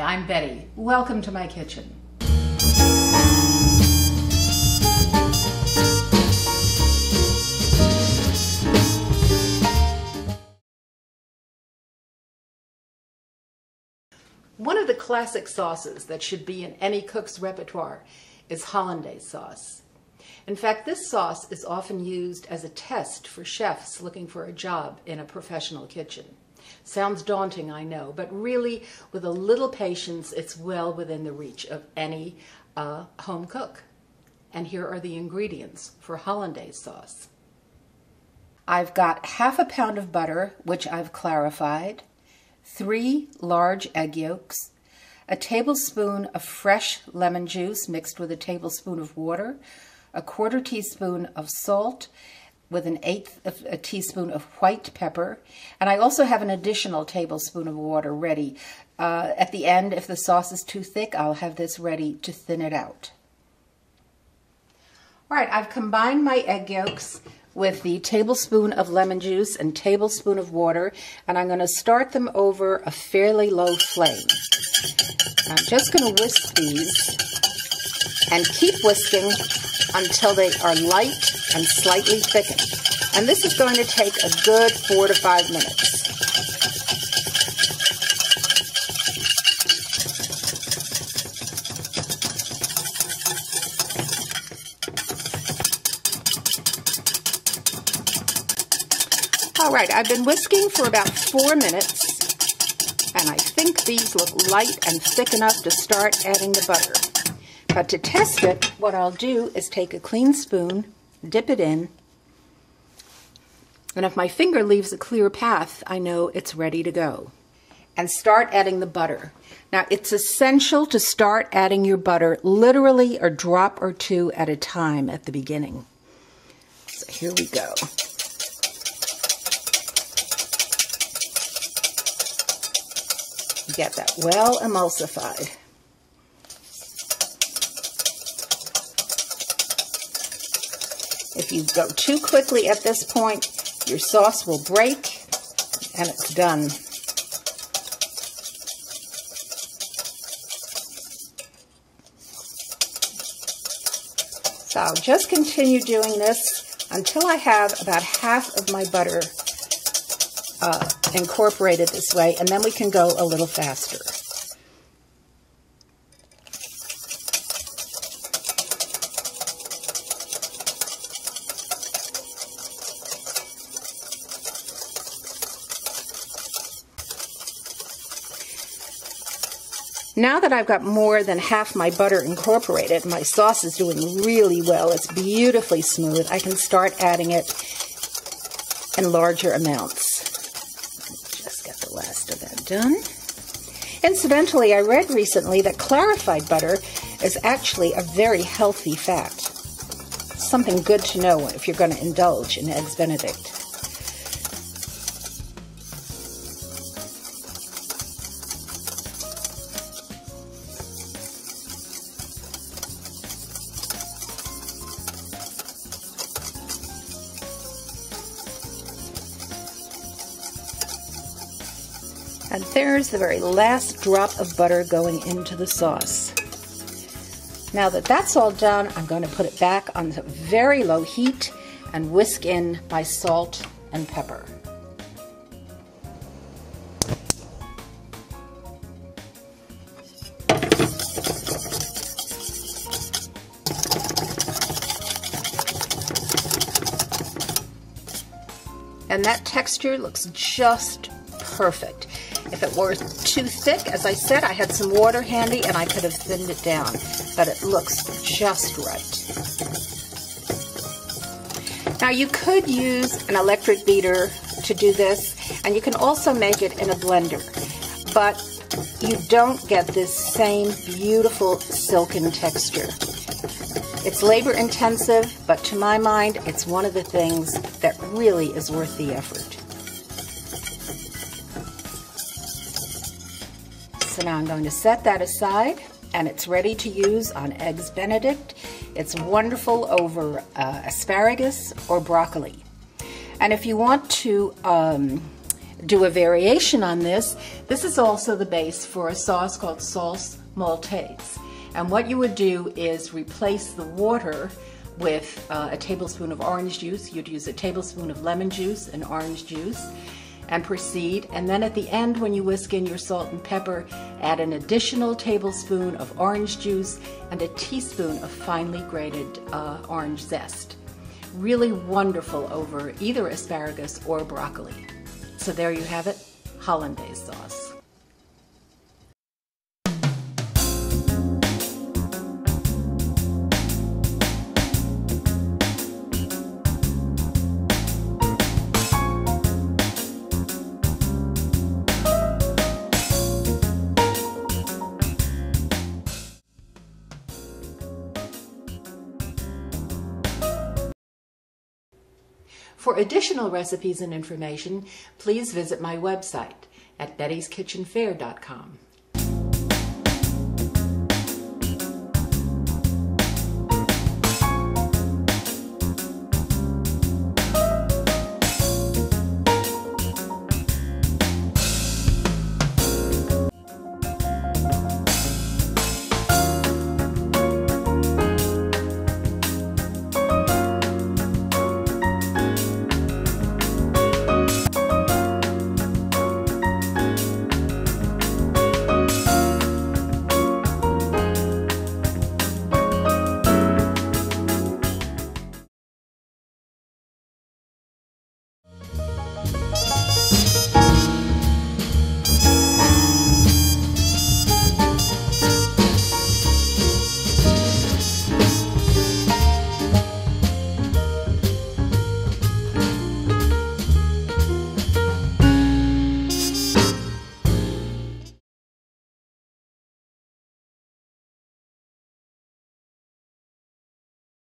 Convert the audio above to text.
I'm Betty. Welcome to my kitchen. One of the classic sauces that should be in any cook's repertoire is Hollandaise sauce. In fact, this sauce is often used as a test for chefs looking for a job in a professional kitchen. Sounds daunting, I know, but really, with a little patience, it's well within the reach of any home cook. And here are the ingredients for Hollandaise sauce. I've got half a pound of butter, which I've clarified, 3 large egg yolks, a tablespoon of fresh lemon juice mixed with a tablespoon of water, a 1/4 teaspoon of salt, with 1/8 of a teaspoon of white pepper, and I also have an additional tablespoon of water ready. At the end, if the sauce is too thick, I'll have this ready to thin it out. All right, I've combined my egg yolks with the tablespoon of lemon juice and tablespoon of water, and I'm going to start them over a fairly low flame. I'm just going to whisk these and keep whisking until they are light and slightly thickened. And this is going to take a good 4 to 5 minutes. All right, I've been whisking for about 4 minutes, and I think these look light and thick enough to start adding the butter. But to test it, what I'll do is take a clean spoon, dip it in, and if my finger leaves a clear path, I know it's ready to go. And start adding the butter. Now, it's essential to start adding your butter literally a drop or two at a time at the beginning. So here we go. Get that well emulsified. If you go too quickly at this point, your sauce will break and it's done. So I'll just continue doing this until I have about half of my butter incorporated this way, and then we can go a little faster. Now that I've got more than half my butter incorporated, my sauce is doing really well. It's beautifully smooth. I can start adding it in larger amounts. Just get the last of that done. Incidentally, I read recently that clarified butter is actually a very healthy fat. Something good to know if you're going to indulge in Eggs Benedict. And there's the very last drop of butter going into the sauce. Now that that's all done, I'm going to put it back on a very low heat and whisk in my salt and pepper. And that texture looks just perfect. If it were too thick, as I said, I had some water handy and I could have thinned it down, but it looks just right. Now you could use an electric beater to do this, and you can also make it in a blender, but you don't get this same beautiful silken texture. It's labor intensive, but to my mind, it's one of the things that really is worth the effort. So now I'm going to set that aside, and it's ready to use on Eggs Benedict. It's wonderful over asparagus or broccoli. And if you want to do a variation on this, this is also the base for a sauce called Sauce Maltese. And what you would do is replace the water with a tablespoon of orange juice. You'd use a tablespoon of lemon juice and orange juice and proceed. And then at the end, when you whisk in your salt and pepper, add an additional tablespoon of orange juice and a teaspoon of finely grated orange zest. Really wonderful over either asparagus or broccoli. So there you have it, Hollandaise sauce. For additional recipes and information, please visit my website at bettyskitchenfare.com.